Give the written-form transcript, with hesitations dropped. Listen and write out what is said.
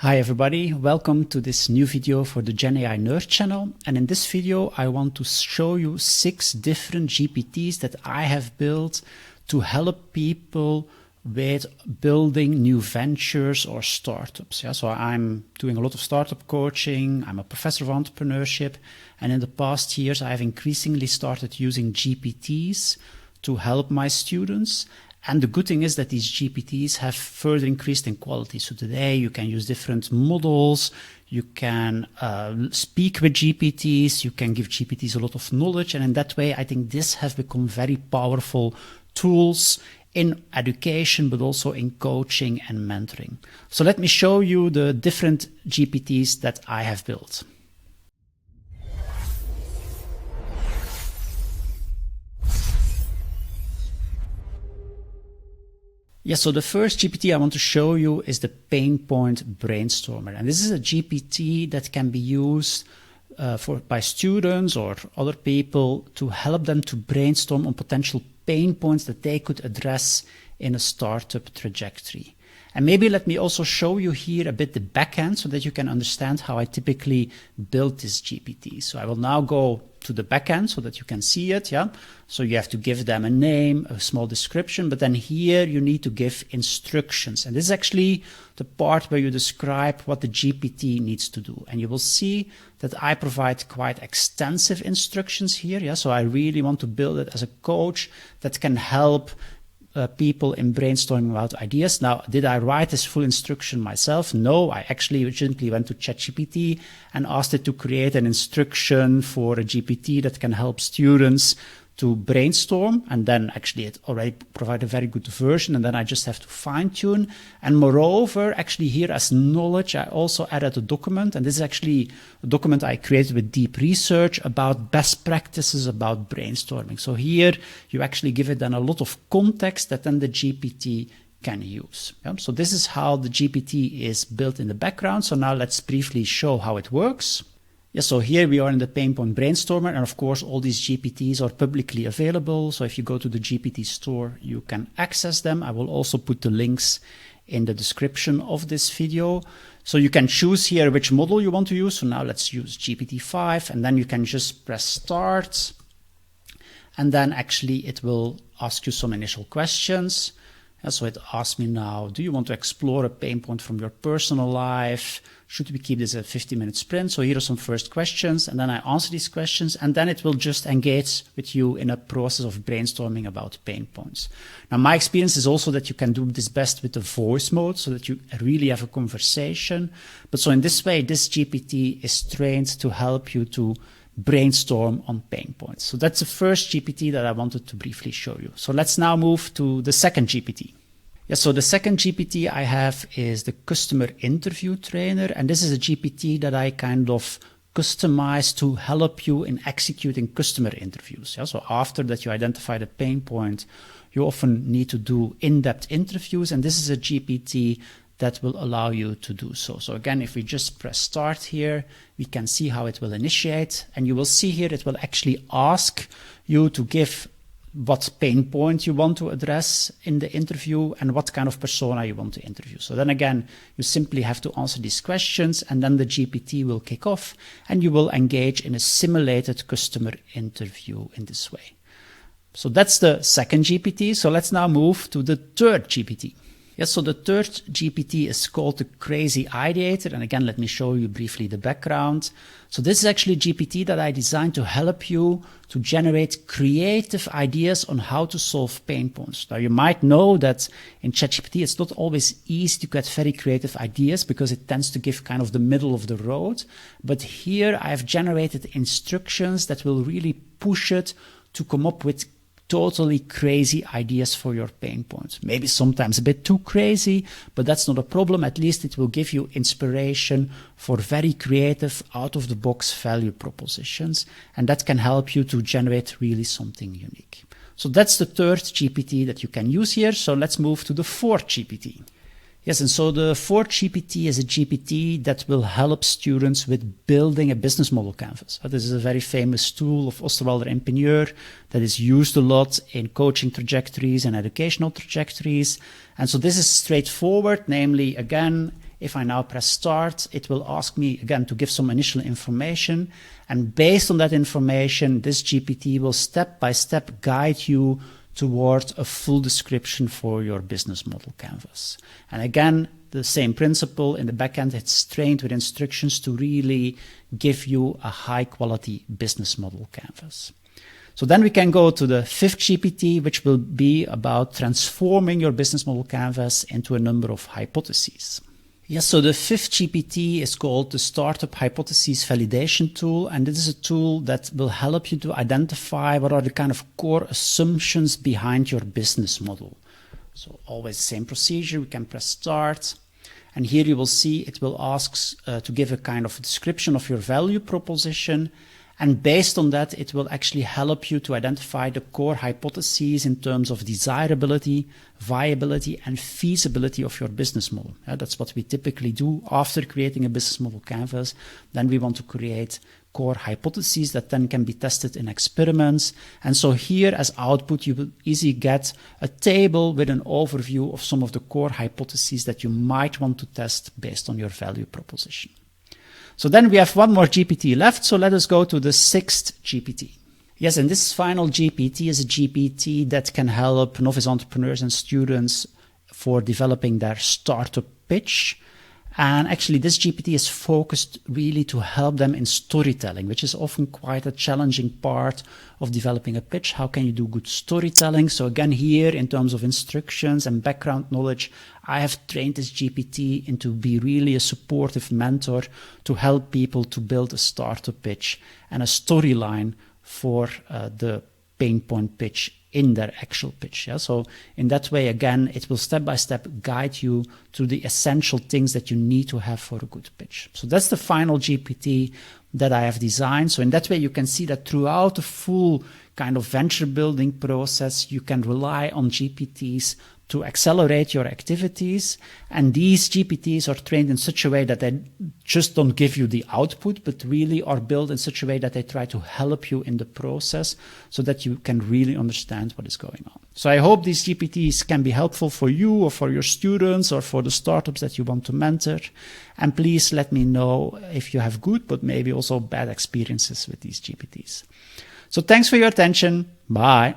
Hi everybody, welcome to this new video for the Gen AI Nerd channel. And in this video, I want to show you 6 different GPTs that I have built to help people with building new ventures or startups. So I'm doing a lot of startup coaching. I'm a professor of entrepreneurship. And in the past years, I have increasingly started using GPTs to help my students. And the good thing is that these GPTs have further increased in quality. So today you can use different models, you can speak with GPTs, you can give GPTs a lot of knowledge. And in that way, I think this have become very powerful tools in education, but also in coaching and mentoring. So let me show you the different GPTs that I have built. Yes, so the first GPT I want to show you is the Pain Point Brainstormer. And this is a GPT that can be used by students or other people to help them to brainstorm on potential pain points that they could address in a startup trajectory. And maybe let me also show you here a bit the backend so that you can understand how I typically build this GPT. So I will now go to the backend so that you can see it. Yeah. So you have to give them a name, a small description, but then here you need to give instructions. And this is actually the part where you describe what the GPT needs to do. And you will see that I provide quite extensive instructions here. Yeah. So I really want to build it as a coach that can help people in brainstorming about ideas. Now, did I write this full instruction myself? No, I actually simply went to ChatGPT and asked it to create an instruction for a GPT that can help students to brainstorm. And then actually it already provided a very good version. And then I just have to fine tune. And moreover, actually here as knowledge, I also added a document. And this is actually a document I created with deep research about best practices about brainstorming. So here you actually give it then a lot of context that then the GPT can use. Yeah? So this is how the GPT is built in the background. So now let's briefly show how it works. Yeah, so here we are in the Pain Point Brainstormer, and of course all these GPTs are publicly available. So if you go to the GPT store, you can access them. I will also put the links in the description of this video. So you can choose here which model you want to use. So now let's use GPT-5, and then you can just press start. And then actually it will ask you some initial questions. And so it asks me now, do you want to explore a pain point from your personal life? Should we keep this a 50-minute sprint? So here are some first questions, and then I answer these questions, and then it will just engage with you in a process of brainstorming about pain points. Now, my experience is also that you can do this best with the voice mode so that you really have a conversation. But so in this way, this GPT is trained to help you to brainstorm on pain points. So that's the first GPT that I wanted to briefly show you. So let's now move to the second GPT. Yeah, so the second GPT I have is the Customer Interview Trainer. And this is a GPT that I kind of customized to help you in executing customer interviews. Yeah, so after that you identify the pain point, you often need to do in-depth interviews. And this is a GPT that will allow you to do so. So again, if we just press start here, we can see how it will initiate. And you will see here it will actually ask you to give what pain point you want to address in the interview and what kind of persona you want to interview. So then again, you simply have to answer these questions, and then the GPT will kick off and you will engage in a simulated customer interview in this way. So that's the second GPT. So let's now move to the third GPT. Yes, so the third GPT is called the Crazy Ideator. And again, let me show you briefly the background. So this is actually a GPT that I designed to help you to generate creative ideas on how to solve pain points. Now, you might know that in ChatGPT, it's not always easy to get very creative ideas because it tends to give kind of the middle of the road. But here I have generated instructions that will really push it to come up with totally crazy ideas for your pain points. Maybe sometimes a bit too crazy, but that's not a problem. At least it will give you inspiration for very creative, out-of-the-box value propositions, and that can help you to generate really something unique. So that's the third GPT that you can use here. So let's move to the fourth GPT. Yes, and so the fourth GPT is a GPT that will help students with building a business model canvas. This is a very famous tool of Osterwalder Ingenieur that is used a lot in coaching trajectories and educational trajectories. And so this is straightforward, namely, again, If I now press start, it will ask me again to give some initial information. And based on that information, this GPT will step by step guide you towards a full description for your business model canvas. And again, the same principle in the backend, it's trained with instructions to really give you a high quality business model canvas. So then we can go to the fifth GPT, which will be about transforming your business model canvas into a number of hypotheses. Yes, so the fifth GPT is called the Startup Hypotheses Validation tool, and this is a tool that will help you to identify what are the kind of core assumptions behind your business model. So always the same procedure, we can press start, and here you will see it will ask to give a kind of description of your value proposition, and based on that, it will actually help you to identify the core hypotheses in terms of desirability, viability, and feasibility of your business model. That's what we typically do after creating a business model canvas. Then we want to create core hypotheses that then can be tested in experiments. And so here as output, you will easily get a table with an overview of some of the core hypotheses that you might want to test based on your value proposition. So then we have one more GPT left, so let us go to the sixth GPT. Yes, and this final GPT is a GPT that can help novice entrepreneurs and students for developing their startup pitch. And actually this GPT is focused really to help them in storytelling, which is often quite a challenging part of developing a pitch. How can you do good storytelling? So again, here in terms of instructions and background knowledge, I have trained this GPT into be really a supportive mentor to help people to build a startup pitch and a storyline for the pain point pitch in their actual pitch. Yeah? So in that way, again, it will step by step guide you to the essential things that you need to have for a good pitch. So that's the final GPT that I have designed. So in that way, you can see that throughout the full kind of venture building process, you can rely on GPTs to accelerate your activities. And these GPTs are trained in such a way that they just don't give you the output, but really are built in such a way that they try to help you in the process so that you can really understand what is going on. So I hope these GPTs can be helpful for you or for your students or for the startups that you want to mentor. And please let me know if you have good, but maybe also bad experiences with these GPTs. So thanks for your attention. Bye.